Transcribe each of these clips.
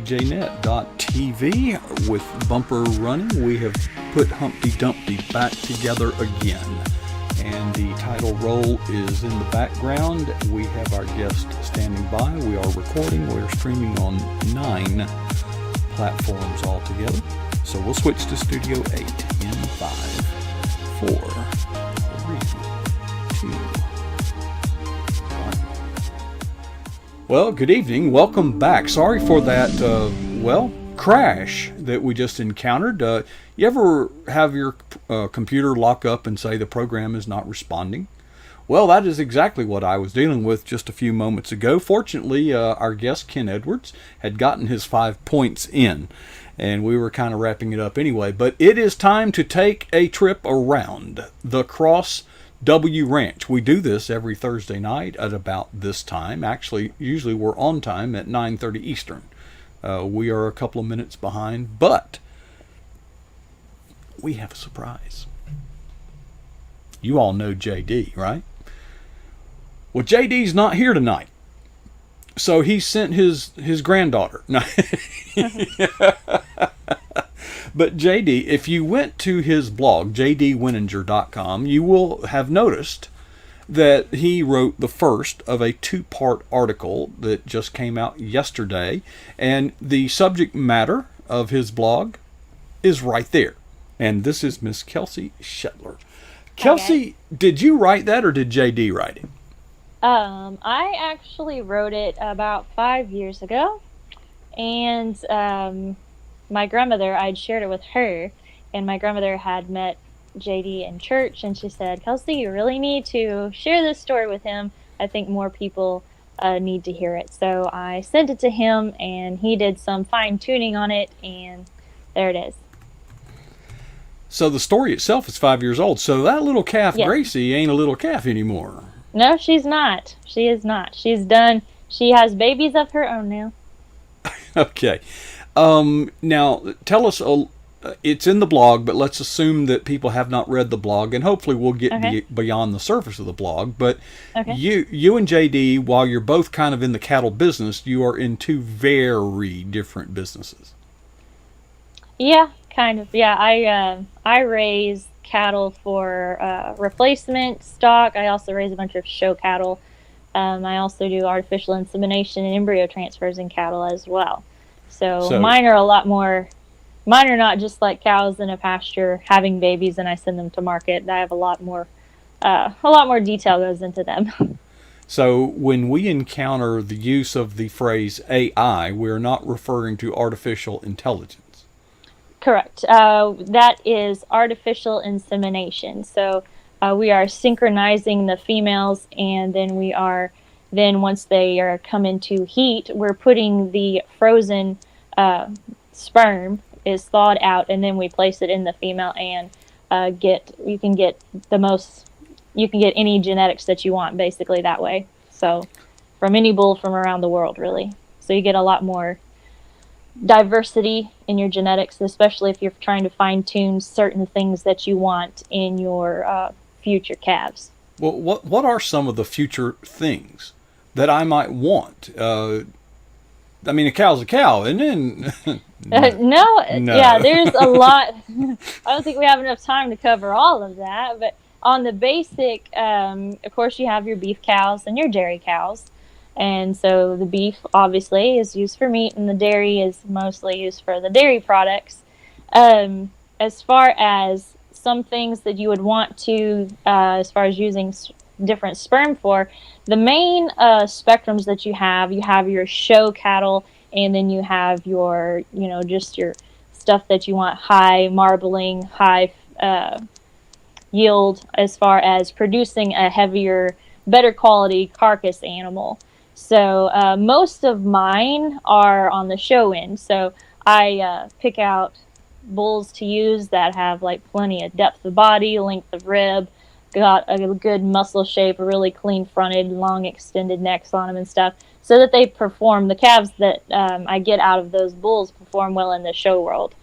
TJNet.tv with Bumper running. We have put Humpty Dumpty back together again. And the title role is in the background. We have our guest standing by. We are recording. We're streaming on 9 platforms altogether. So we'll switch to Studio 8 in 5, 4, 3, 2, 1. Well, good evening. Welcome back. Sorry for that, crash that we just encountered. You ever have your computer lock up and say the program is not responding? Well, that is exactly what I was dealing with just a few moments ago. Fortunately, our guest, Ken Edwards, had gotten his 5 points in, and we were kind of wrapping it up anyway. But it is time to take a trip around the Cross W Ranch. We do this every Thursday night at about this time. Actually, usually we're on time at 9:30 Eastern. We are a couple of minutes behind, but we have a surprise. You all know JD, right? Well, JD's not here tonight. So he sent his granddaughter. No. But JD, if you went to his blog, jdwinninger.com, you will have noticed that he wrote the first of a 2-part article that just came out yesterday. And the subject matter of his blog is right there. And this is Miss Kelsey Shetler. Kelsey, did you write that or did JD write it? I actually wrote it about 5 years ago. And my grandmother, I'd shared it with her. And my grandmother had met JD in church, and she said, Kelsey, you really need to share this story with him. I think more people need to hear it. So I sent it to him, and he did some fine-tuning on it, and there it is. So the story itself is 5 years old. So that little calf, Yes. Gracie, ain't a little calf anymore. No, she's not. She is not. She's done. She has babies of her own now. Okay. Now, tell us, it's in the blog, but let's assume that people have not read the blog, and hopefully we'll get beyond the surface of the blog. But you and JD, while you're both kind of in the cattle business, you are in 2 very different businesses. Yeah, kind of. Yeah, I raise cattle for replacement stock. I also raise a bunch of show cattle. I also do artificial insemination and embryo transfers in cattle as well. So mine are a lot more. Mine are not just like cows in a pasture having babies and I send them to market. I have a lot more detail goes into them. So when we encounter the use of the phrase AI, we're not referring to artificial intelligence. Correct. That is artificial insemination. So we are synchronizing the females, and then once they are come into heat, we're putting the frozen sperm is thawed out, and then we place it in the female, and you can get any genetics that you want basically that way. So from any bull from around the world, really. So you get a lot more diversity in your genetics, especially if you're trying to fine-tune certain things that you want in your future calves. Well, what are some of the future things that I might want? I mean, a cow's a cow, and then no, yeah, there's a lot. I don't think we have enough time to cover all of that, but on the basic, of course, you have your beef cows and your dairy cows. And so the beef obviously is used for meat, and the dairy is mostly used for the dairy products. As far as some things that you would want to, as far as using different sperm for, the main spectrums that you have your show cattle, and then you have your, just your stuff that you want high marbling, high yield as far as producing a heavier, better quality carcass animal. So most of mine are on the show end. So I pick out bulls to use that have like plenty of depth of body, length of rib, got a good muscle shape, a really clean fronted, long extended necks on them and stuff, so that they perform, the calves that I get out of those bulls perform well in the show world.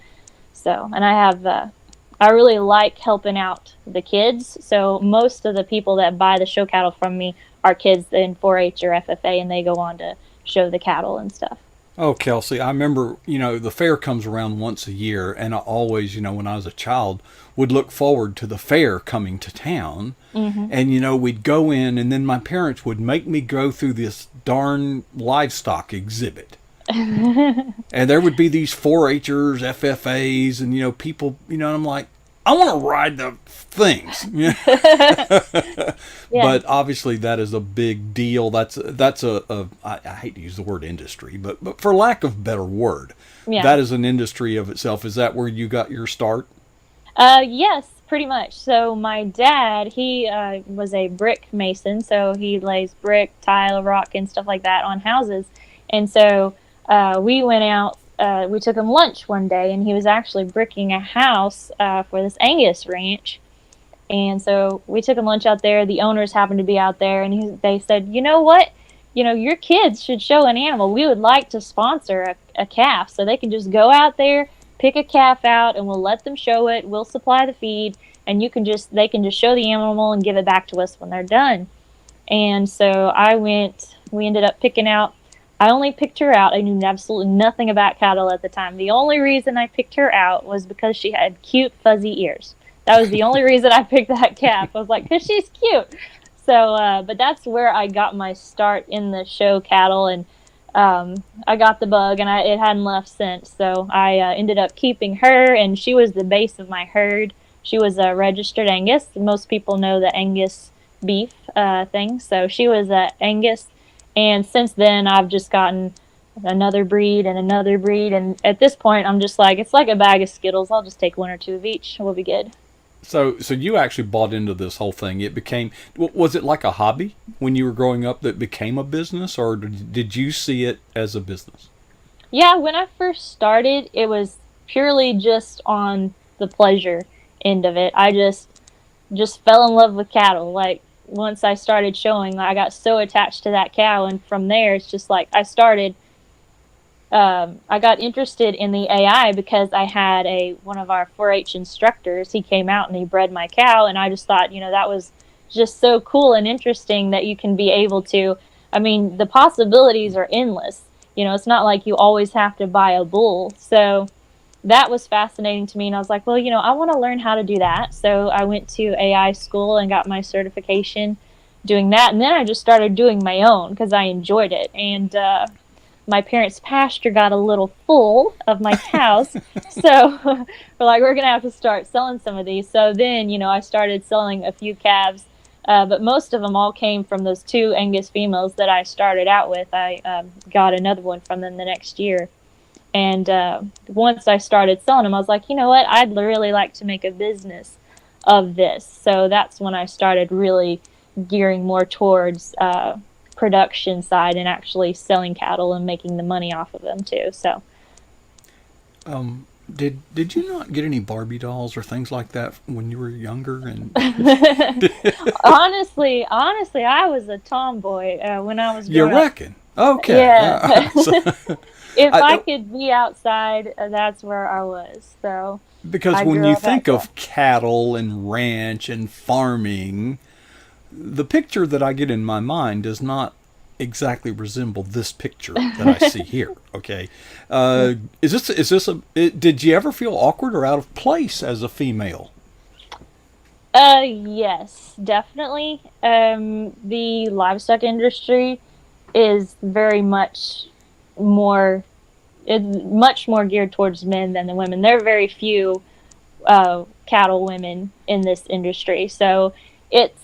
So, and I really like helping out the kids. So most of the people that buy the show cattle from me are kids in 4-H or FFA, and they go on to show the cattle and stuff. Oh, Kelsey, I remember, the fair comes around once a year, and I always, when I was a child, would look forward to the fair coming to town. Hmm. And, we'd go in, and then my parents would make me go through this darn livestock exhibit. And there would be these 4-Hers, FFAs, and, people, and I'm like, I want to ride the things. Yeah. But obviously that is a big deal. I hate to use the word industry, but for lack of a better word, Yeah. that is an industry of itself. Is that where you got your start? Yes, pretty much. So my dad, he was a brick mason, so he lays brick, tile, rock, and stuff like that on houses. And so we went out. We took him lunch one day, and he was actually bricking a house for this Angus ranch. And so we took him lunch out there. The owners happened to be out there, and they said, "You know what? Your kids should show an animal. We would like to sponsor a calf, so they can just go out there, pick a calf out, and we'll let them show it. We'll supply the feed, and they can just show the animal and give it back to us when they're done." And so we ended up picking out. I only picked her out. I knew absolutely nothing about cattle at the time. The only reason I picked her out was because she had cute, fuzzy ears. That was the only reason I picked that calf. I was like, because she's cute. So, but that's where I got my start in the show cattle, and I got the bug, and it hadn't left since. So I ended up keeping her, and she was the base of my herd. She was a registered Angus. Most people know the Angus beef thing. So she was Angus, and since then I've just gotten another breed and another breed, and at this point I'm just like, it's like a bag of Skittles. I'll just take one or two of each. We'll be good. So you actually bought into this whole thing. Was it like a hobby when you were growing up that became a business, or did you see it as a business? Yeah, when I first started, it was purely just on the pleasure end of it. I just fell in love with cattle. Like once I started showing, I got so attached to that cow, and from there it's just like I got interested in the AI because I had one of our 4-H instructors. He came out and he bred my cow, and I just thought, that was just so cool and interesting that you can be able to. I mean, the possibilities are endless. It's not like you always have to buy a bull. So that was fascinating to me, and I was like, well, I want to learn how to do that. So I went to AI school and got my certification doing that, and then I just started doing my own because I enjoyed it. And my parents' pasture got a little full of my cows, so we're like, we're gonna have to start selling some of these. So then, I started selling a few calves, but most of them all came from those 2 Angus females that I started out with. I got another one from them the next year, and once I started selling them, I was like, you know what, I'd really like to make a business of this. So that's when I started really gearing more towards production side and actually selling cattle and making the money off of them too. So did you not get any Barbie dolls or things like that when you were younger? And honestly, I was a tomboy when I was you growing up. reckon? Okay. Yeah. So, If I could be outside, that's where I was. So because I when grew you up think outside. of cattle and ranch and farming, the picture that I get in my mind does not exactly resemble this picture that I see here. Okay, did you ever feel awkward or out of place as a female? Yes, definitely. The livestock industry is very much more geared towards men than the women. There are very few cattle women in this industry, so it's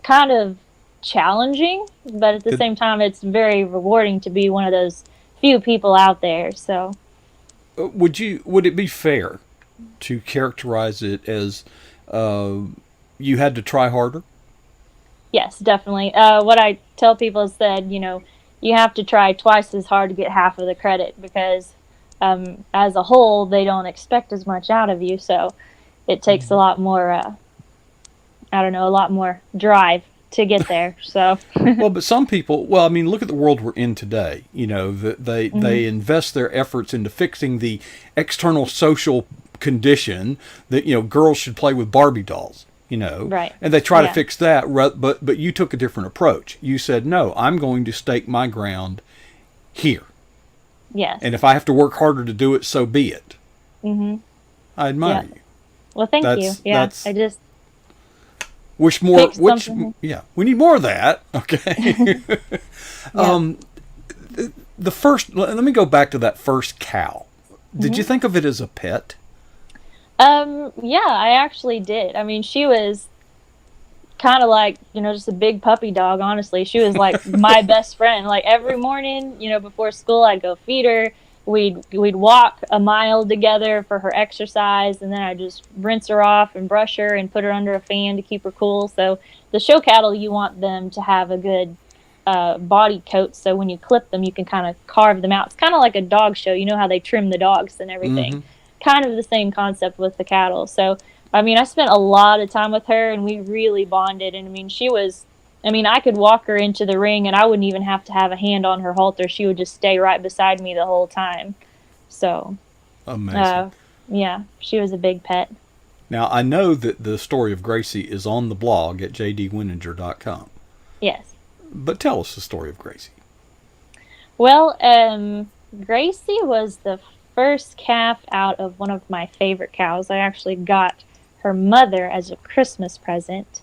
kind of challenging, but at the Did, same time, it's very rewarding to be one of those few people out there. So would it be fair to characterize it as you had to try harder? yes, definitely. What I tell people is that you have to try twice as hard to get half of the credit because as a whole, they don't expect as much out of you. So it takes a lot more, a lot more drive to get there. So Well, but some people, well, I mean, look at the world we're in today. They invest their efforts into fixing the external social condition that girls should play with Barbie dolls. Right. And they try to Yeah. fix that, but you took a different approach. You said, no, I'm going to stake my ground here. Yes. And if I have to work harder to do it, so be it. Mhm. I admire Yeah. you. Well, thank you. Yeah. That's I just wish more. picked Which something. yeah, we need more of that. Okay. Yeah. The first. Let me go back to that first cow. Did you Mhm. think of it as a pet? Yeah, I actually did. I mean, she was kind of like, just a big puppy dog, honestly. She was like my best friend. Like every morning, before school, I'd go feed her. We'd walk a mile together for her exercise, and then I'd just rinse her off and brush her and put her under a fan to keep her cool. So the show cattle, you want them to have a good body coat, so when you clip them, you can kind of carve them out. It's kind of like a dog show. You know how they trim the dogs and everything. Mm-hmm. Kind of the same concept with the cattle. So I mean, I spent a lot of time with her, and we really bonded. And I mean, I could walk her into the ring, and I wouldn't even have to have a hand on her halter. She would just stay right beside me the whole time. So, Amazing. uh, yeah, she was a big pet. Now I know that the story of Gracie is on the blog at jdwinninger.com. Yes. But tell us the story of Gracie. Well, Gracie was the first calf out of one of my favorite cows. I actually got her mother as a Christmas present.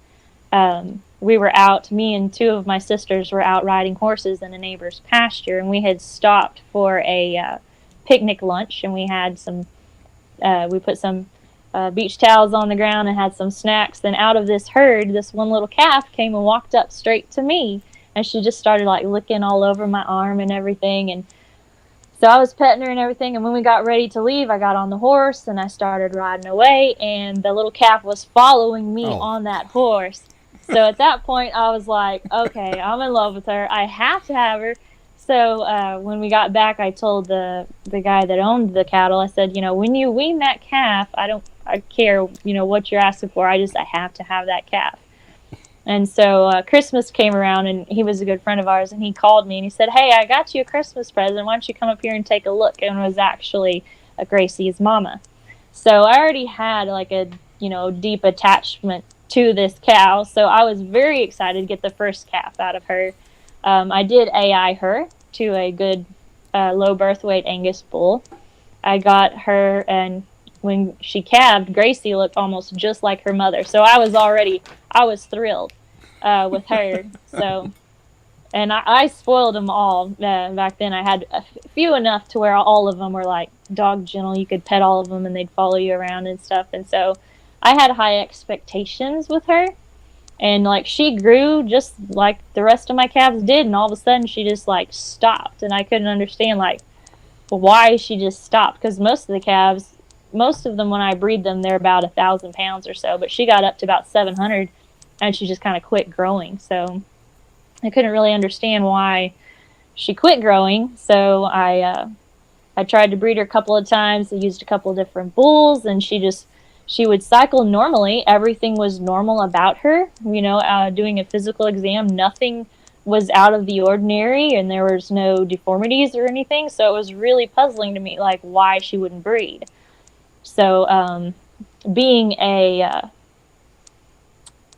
We were out, me and two of my sisters were out riding horses in a neighbor's pasture, and we had stopped for a picnic lunch, and we put some beach towels on the ground and had some snacks. Then out of this herd, this one little calf came and walked up straight to me, and she just started like licking all over my arm and everything. And so I was petting her and everything, and when we got ready to leave, I got on the horse and I started riding away, and the little calf was following me Oh, on that horse. So at that point, I was like, okay, I'm in love with her. I have to have her. So when we got back, I told the guy that owned the cattle, I said, when you wean that calf, I care, what you're asking for. I have to have that calf. And so Christmas came around, and he was a good friend of ours, and he called me and he said, "Hey, I got you a Christmas present. Why don't you come up here and take a look?" And it was actually Gracie's mama. So I already had like a deep attachment to this cow, so I was very excited to get the first calf out of her. I did AI her to a good low birth weight Angus bull. I got her, and when she calved, Gracie looked almost just like her mother. So I was thrilled with her. So, and I spoiled them all back then. I had a few enough to where all of them were like dog gentle. You could pet all of them, and they'd follow you around and stuff. And so, I had high expectations with her. And like she grew just like the rest of my calves did, and all of a sudden she just like stopped, and I couldn't understand like why she just stopped, because most of them when I breed them, they're about 1,000 pounds or so, but she got up to about 700, and she just kind of quit growing. So I couldn't really understand why she quit growing. So I tried to breed her a couple of times. I used a couple of different bulls, and she would cycle normally. Everything was normal about her. Doing a physical exam, nothing was out of the ordinary, and there was no deformities or anything. So it was really puzzling to me, like why she wouldn't breed. So being a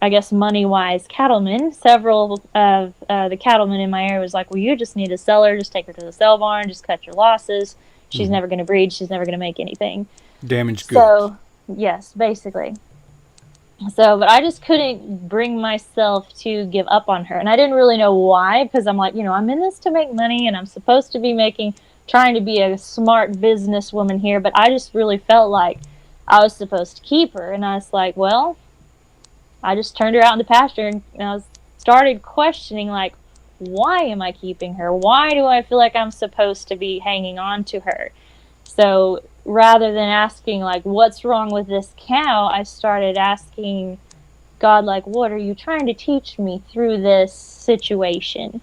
I guess money-wise cattleman, several of the cattlemen in my area was like, well, you just need to sell her, just take her to the sell barn, just cut your losses. She's mm-hmm. never going to breed. She's never going to make anything. Damaged goods. So, yes, basically. So, but I just couldn't bring myself to give up on her. And I didn't really know why, because I'm like, I'm in this to make money, and I'm supposed to be trying to be a smart businesswoman here. But I just really felt like I was supposed to keep her. And I was like, well, I just turned her out in the pasture, and I started questioning, like, why am I keeping her? Why do I feel like I'm supposed to be hanging on to her? So rather than asking, like, what's wrong with this cow, I started asking God, like, what are you trying to teach me through this situation?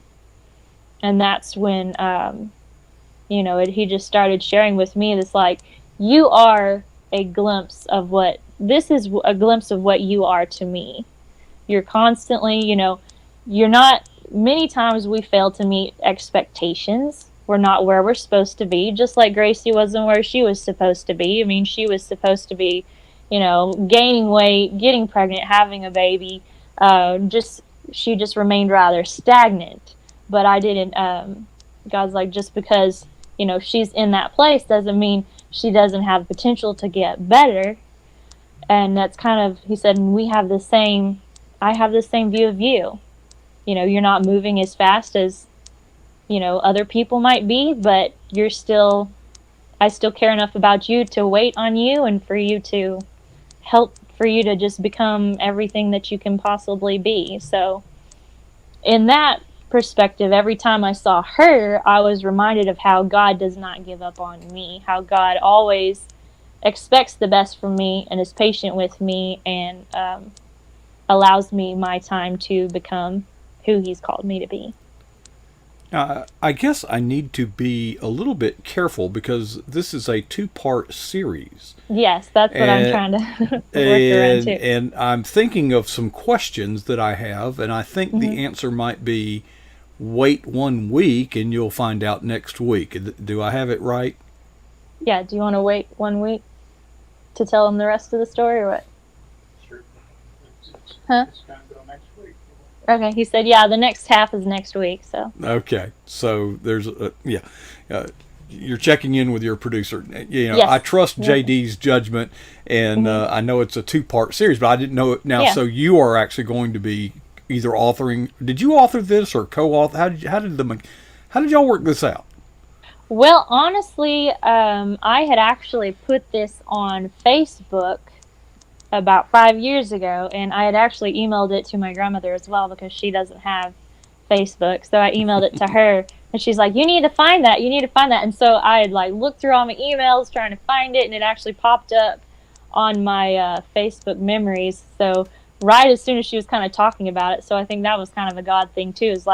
And that's when, he just started sharing with me this, like, you are a glimpse of this is a glimpse of what you are to me. You're constantly, you're not, many times we fail to meet expectations. We're not where we're supposed to be, just like Gracie wasn't where she was supposed to be. I mean, she was supposed to be, gaining weight, getting pregnant, having a baby. She just remained rather stagnant. But I didn't, God's like, just because, she's in that place doesn't mean she doesn't have potential to get better. And that's kind of, he said, I have the same view of you. You're not moving as fast as, other people might be, but I still care enough about you to wait on you and for you to just become everything that you can possibly be. So in that perspective, every time I saw her, I was reminded of how God does not give up on me, how God always expects the best from me and is patient with me and allows me my time to become who he's called me to be. I guess I need to be a little bit careful because this is a two-part series. Yes, that's what I'm trying to work around too. And I'm thinking of some questions that I have, and I think Mm-hmm. the answer might be wait 1 week and you'll find out next week. Do I have it right? Yeah, do you want to wait 1 week to tell them the rest of the story or what? Sure. Huh? It's going to go next week. Okay, he said, yeah, the next half is next week, so. Okay, so there's you're checking in with your producer. Yes. I trust JD's judgment, and I know it's a two-part series, but I didn't know it now. Yeah. So you are actually going to be either authoring. Did you author this or co-author? How did y'all work this out? Well, honestly, I had actually put this on Facebook about 5 years ago, and I had actually emailed it to my grandmother as well because she doesn't have Facebook. So I emailed it to her, and she's like, you need to find that. And so I had looked through all my emails trying to find it, and it actually popped up on my Facebook memories. So right as soon as she was kind of talking about it, so I think that was kind of a God thing too, is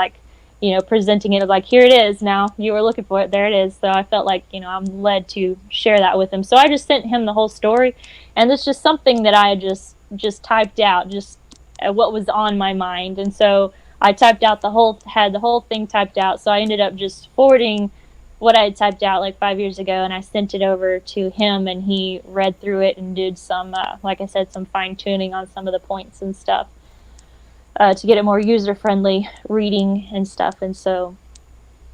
presenting it as here it is now. You were looking for it. There it is. So I felt like, I'm led to share that with him. So I just sent him the whole story. And it's just something that I just typed out, just what was on my mind. And so I typed out had the whole thing typed out. So I ended up just forwarding what I had typed out 5 years ago. And I sent it over to him, and he read through it and did some, like I said, some fine tuning on some of the points and stuff. To get it more user-friendly reading and stuff, and so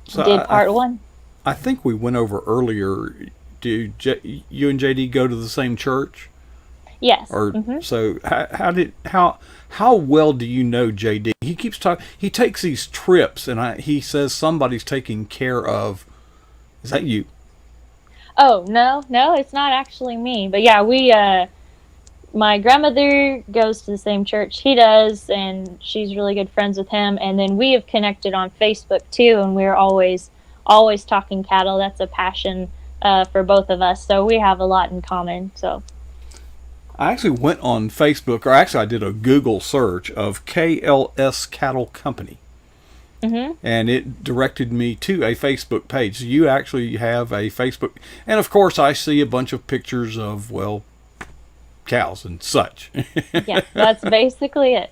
did part one. I think we went over earlier. Do you and JD go to the same church? Yes. So how well do you know JD? He keeps talking. He takes these trips, and he says somebody's taking care of. Is that you? Oh no, it's not actually me. But yeah, my grandmother goes to the same church he does, and she's really good friends with him. And then we have connected on Facebook too, and we're always talking cattle. That's a passion for both of us, so we have a lot in common. So I actually went on Facebook, or actually I did a Google search of KLS Cattle Company. And it directed me to a Facebook page. So you actually have a Facebook, and of course I see a bunch of pictures of, cows and such. Yeah, that's basically it.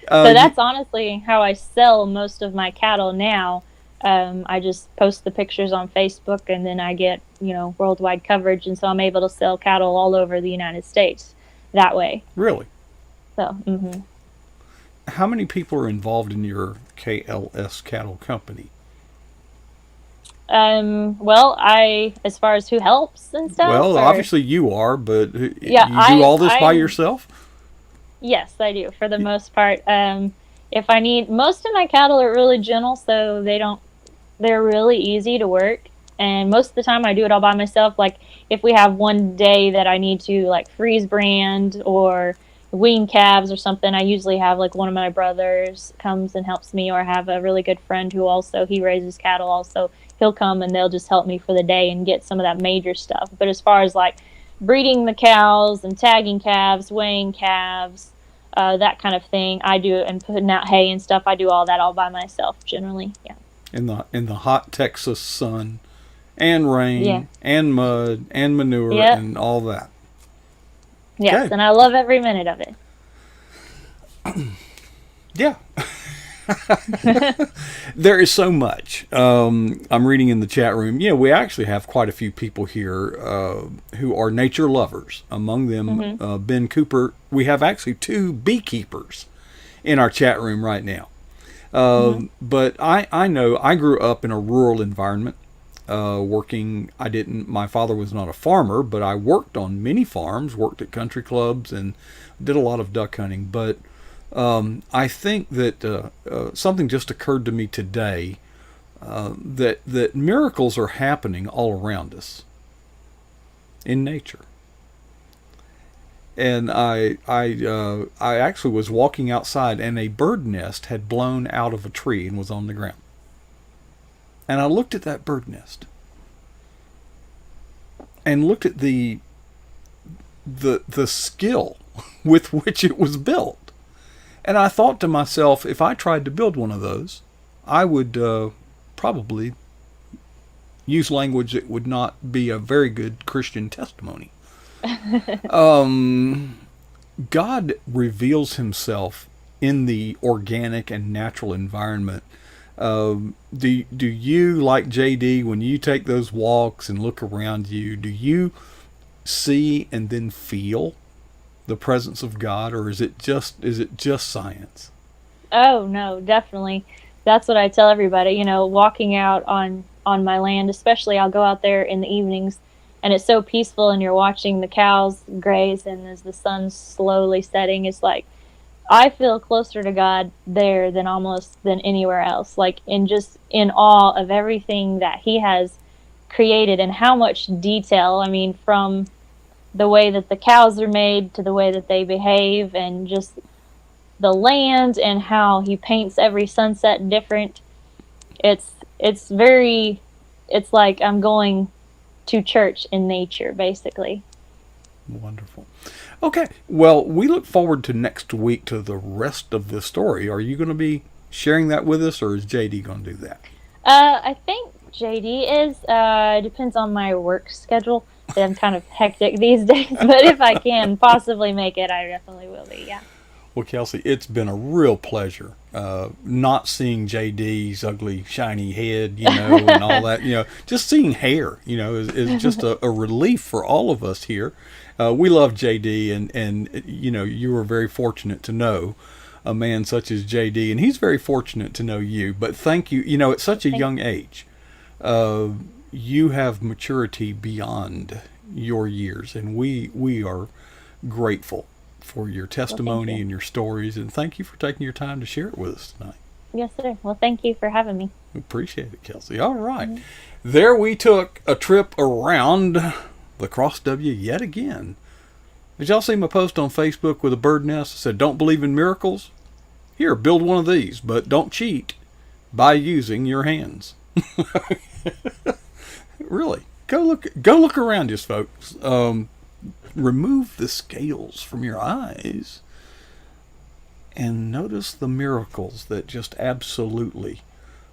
So that's honestly how I sell most of my cattle now. I just post the pictures on Facebook, and then I get, worldwide coverage, and so I'm able to sell cattle all over the United States that way. Really? So, How many people are involved in your KLS Cattle Company? As far as who helps and stuff. Well, obviously you are, but you do all this by yourself? Yes, I do for the most part. If I need, most of my cattle are really gentle, so they're really easy to work. And most of the time I do it all by myself. If we have one day that I need to freeze brand or wean calves or something, I usually have one of my brothers comes and helps me, or I have a really good friend who also, he raises cattle also. He'll come and they'll just help me for the day and get some of that major stuff. But as far as breeding the cows and tagging calves, weighing calves, that kind of thing, I do, and putting out hay and stuff, I do all that all by myself generally. Yeah. In the hot Texas sun and rain and mud and manure and all that. Yes, Okay. and I love every minute of it. Yeah. There is so much. I'm reading in the chat room. Yeah, we actually have quite a few people here who are nature lovers. Among them, Ben Cooper. We have actually 2 beekeepers in our chat room right now. But I know I grew up in a rural environment. working. My father was not a farmer, but I worked on many farms, worked at country clubs, and did a lot of duck hunting. But I think that something just occurred to me today, that miracles are happening all around us in nature. And I actually was walking outside, and a bird nest had blown out of a tree and was on the ground. And I looked at that bird nest and looked at the skill with which it was built. And I thought to myself, if I tried to build one of those, I would probably use language that would not be a very good Christian testimony. God reveals himself in the organic and natural environment. Do you, like JD, when you take those walks and look around you, do you see and then feel the presence of God, or is it just science? Oh no, definitely. That's what I tell everybody. Walking out on my land, especially, I'll go out there in the evenings, and it's so peaceful, and you're watching the cows graze, and as the sun's slowly setting, it's like I feel closer to God there than anywhere else. Like, just in awe of everything that He has created and how much detail. I mean, from the way that the cows are made to the way that they behave, and just the land and how He paints every sunset different. It's like I'm going to church in nature, basically. Wonderful. Okay, well, we look forward to next week to the rest of the story. Are you going to be sharing that with us, or is JD going to do that? I think JD is. Depends on my work schedule. I'm kind of hectic these days, but if I can possibly make it, I definitely will be, yeah. Well, Kelsey, it's been a real pleasure not seeing JD's ugly, shiny head, and all that. Just seeing hair, is just a relief for all of us here. We love JD, and you were very fortunate to know a man such as JD, and he's very fortunate to know you. But thank you. At such a young age, you have maturity beyond your years, and we are grateful for your testimony and your stories, and thank you for taking your time to share it with us tonight. Yes, sir. Well, thank you for having me. We appreciate it, Kelsey. All right. Mm-hmm. There we took a trip around the Cross W yet again. Did y'all see my post on Facebook with a bird nest that said, "Don't believe in miracles? Here, build one of these, but don't cheat by using your hands." Really. Go look around you, folks. Remove the scales from your eyes and notice the miracles that just absolutely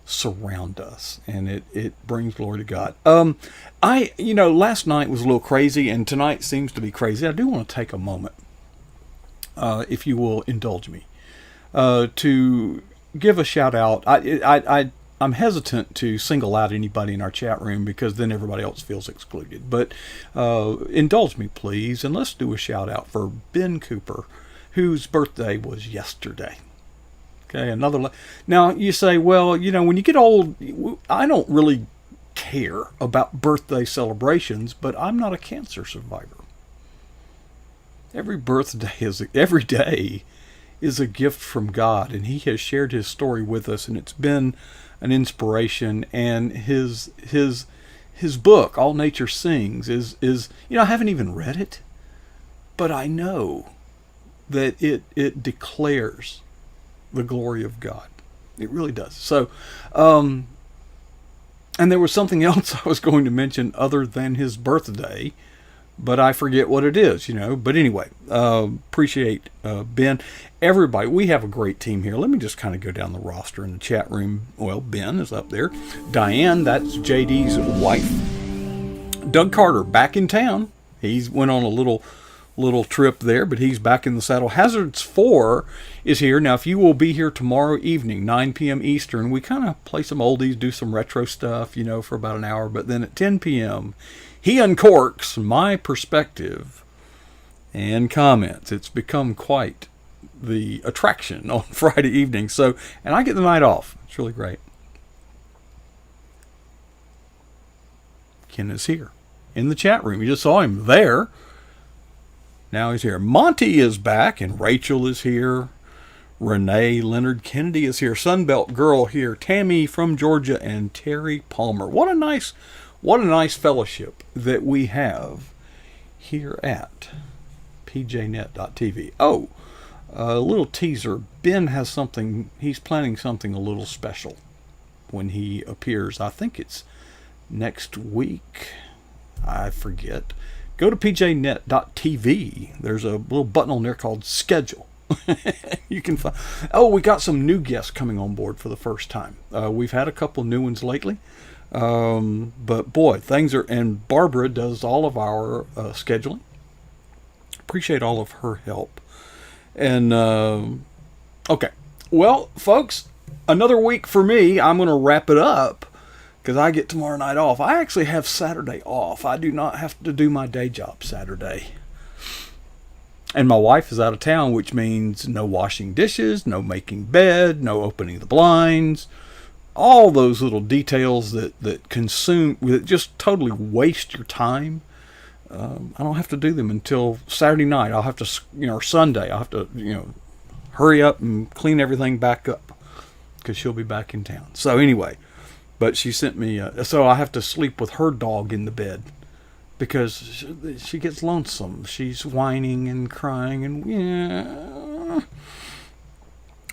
surround us, and it brings glory to God. Last night was a little crazy, and tonight seems to be crazy. I do want to take a moment, if you will indulge me, to give a shout out. I'm hesitant to single out anybody in our chat room because then everybody else feels excluded. But indulge me, please, and let's do a shout out for Ben Cooper, whose birthday was yesterday. Okay, now you say, well, when you get old, I don't really care about birthday celebrations, but I'm not a cancer survivor. Every day is a gift from God, and He has shared His story with us, and it's been an inspiration. And his book, All Nature Sings, is I haven't even read it, but I know that it declares the glory of God. It really does. So, and there was something else I was going to mention other than his birthday, but I forget what it is, But anyway, appreciate Ben. Everybody, we have a great team here. Let me just kind of go down the roster in the chat room. Well, Ben is up there. Diane, that's JD's wife. Doug Carter, back in town. He's went on a little trip there, but he's back in the saddle. Hazards 4 is here. Now, if you will be here tomorrow evening, 9 p.m. Eastern, we kind of play some oldies, do some retro stuff, for about an hour. But then at 10 p.m., he uncorks my perspective and comments. It's become quite the attraction on Friday evening. So, and I get the night off. It's really great. Ken is here in the chat room. You just saw him there. Now he's here. Monty is back, and Rachel is here. Renee Leonard Kennedy is here. Sunbelt Girl here. Tammy from Georgia, and Terry Palmer. What a nice fellowship that we have here at pjnet.tv. Oh, a little teaser. Ben has something. He's planning something a little special when he appears. I think it's next week. I forget. Go to pjnet.tv. There's a little button on there called Schedule. You can find. Oh, we got some new guests coming on board for the first time. We've had a couple new ones lately, but boy, things are. And Barbara does all of our scheduling. Appreciate all of her help. And okay, well, folks, another week for me. I'm going to wrap it up because I get tomorrow night off. I actually have Saturday off. I do not have to do my day job Saturday. And my wife is out of town, which means no washing dishes, no making bed, no opening the blinds. All those little details that consume, that just totally waste your time. I don't have to do them until Saturday night. I'll have to, or Sunday. I'll have to, hurry up and clean everything back up because she'll be back in town. So anyway, but she sent me, so I have to sleep with her dog in the bed because she gets lonesome. She's whining and crying and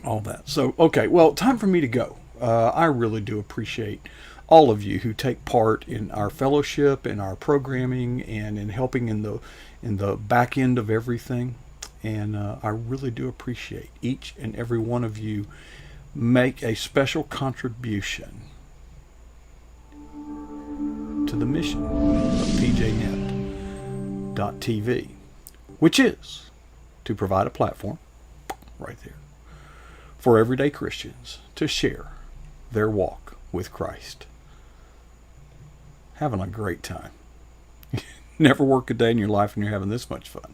all that. So, okay, well, time for me to go. I really do appreciate all of you who take part in our fellowship, in our programming, and in helping in the back end of everything. And I really do appreciate each and every one of you make a special contribution to the mission of pjnet.tv, which is to provide a platform right there for everyday Christians to share their walk with Christ. Having a great time. Never work a day in your life and you're having this much fun.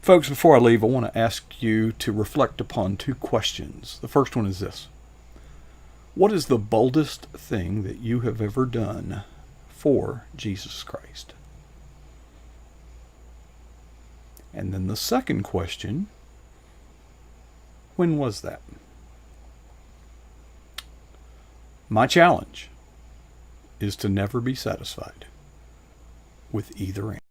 Folks, before I leave, I want to ask you to reflect upon two questions. The first one is this: what is the boldest thing that you have ever done for Jesus Christ? And then the second question: when was that? My challenge is to never be satisfied with either answer.